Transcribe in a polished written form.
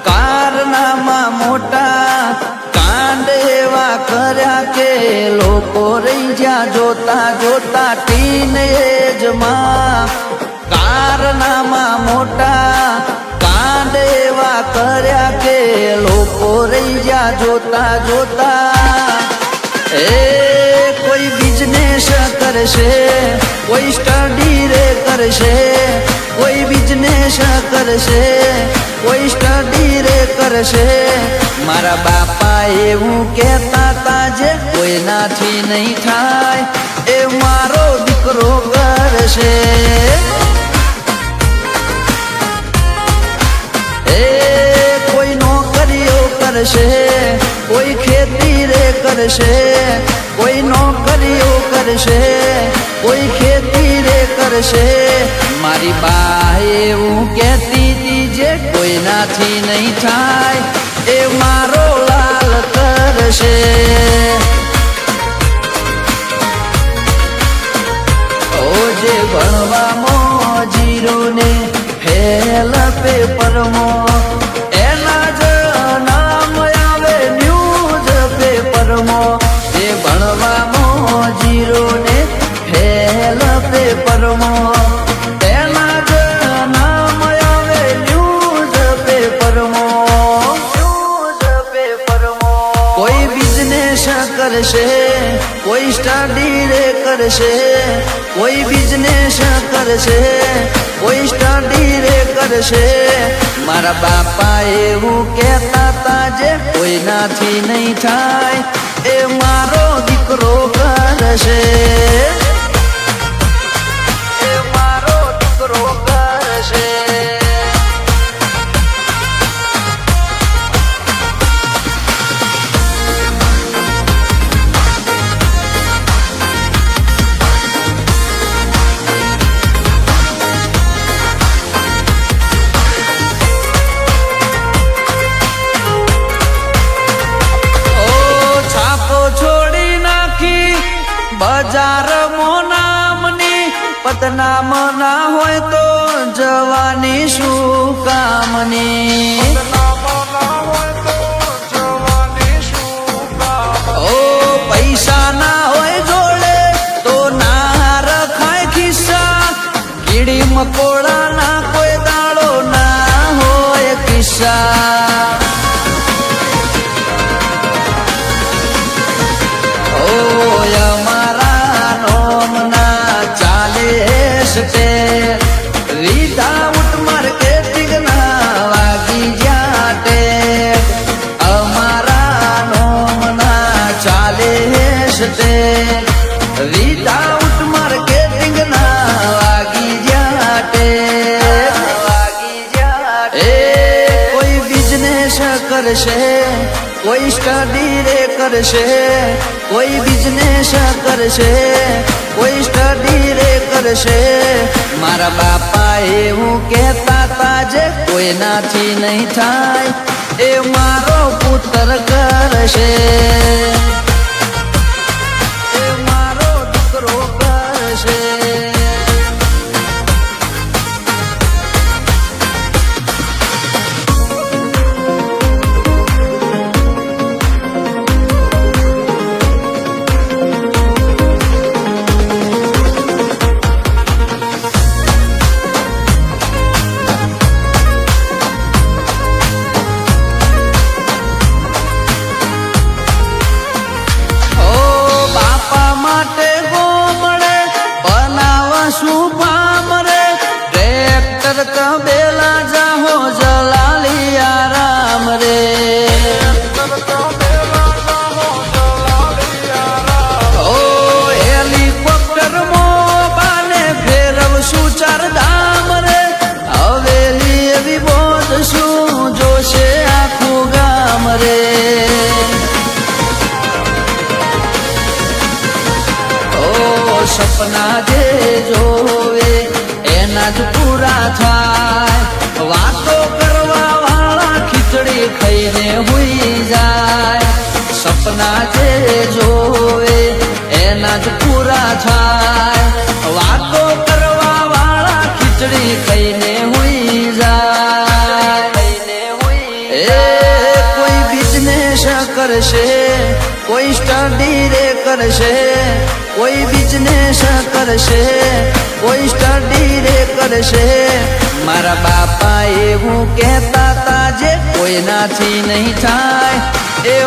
કારનામા મોટા કાંડ એવા કર્યા કે લોકો રહી જ્યાં જોતા જોતા ટીન એજમાં કારનામા મોટા કાંડ એવા કર્યા કે લોકો રહી જ્યાં જોતા જોતા કોઈ બિઝનેસ કરશે કોઈ સ્ટડી રે કરશે કોઈ બિઝનેસ કરશે કોઈ સ્ટડી રે કરશે મારા બાપા એવું કહેતા તા જે કોઈનાથી નહીં થાય એ મારો દીકરો કરશે કોઈ નોકરીઓ કરશે કોઈ ખેતી રે કરશે કોઈ નોકરીઓ કરશે કોઈ ખેતી રે કરશે મારી બા એવું કહેતી હતી જે કોઈનાથી નહીં થાય એ મારો લાલ કરશે ઓ જે ભણવામાં જીરો ને ફેલ પેપરમાં એના જ નામ આવે ન્યૂઝ પેપરમાં જે ભણવામાં જીરો ને ફેલ પેપરમાં એના જ નામ આવે ન્યૂઝ પેપરમાં કોઈ બિઝનેસ કરશે કોઈ સ્ટડી રે કરશે કોઈ બિઝનેસ કરશે કોઈ સ્ટડી રે કરશે મારા બાપા એવું કહેતા તા જે કોઈનાથી નહીં થાય એ મારો દીકરો કરશે એ મારો દીકરો કરશે બજાર મોનામની પતનામ ના હોય તો જવાની શું કામની ઓ પૈસા ના હોય જોડે તો ના રખાય ખિસ્સા કીડી મકોડા ના કોઈ દાડો ના હોય કિસ્સા વિધાઉટ માર્કેટિંગ ના વાગી જાતે અમારા નોમના ચાલે છે વિધાઉટ માર્કેટિંગ ના વાગી જાતે કોઈ બિઝનેસ કરશે કોઈ સ્ટડી રે કરશે કોઈ બિઝનેસ કરશે કોઈ સ્ટડી રે કરશે મારા બાપા એવું કહેતા તા જે કોઈનાથી નહીં થાય એ મારો પુત્ર કરશે એ મારો દીકરો કરશે સપના જે જોવે એના જ પૂરા થાય વાતો કરવા વાળા ખીચડી ખાઈને હુઈ જાય સપના જે જોવે એના જ પૂરા થાય વાતો કરવા વાળા ખીચડી ખાઈને હુઈ જાય કોઈ બિઝનેસ કરશે કોઈ સ્ટડી રે કરશે કોઈ બિઝનેસ કરશે કોઈ સ્ટડી રે કરશે મારા બાપા એવું કહેતા તા જે કોઈનાથી નહીં થાય એ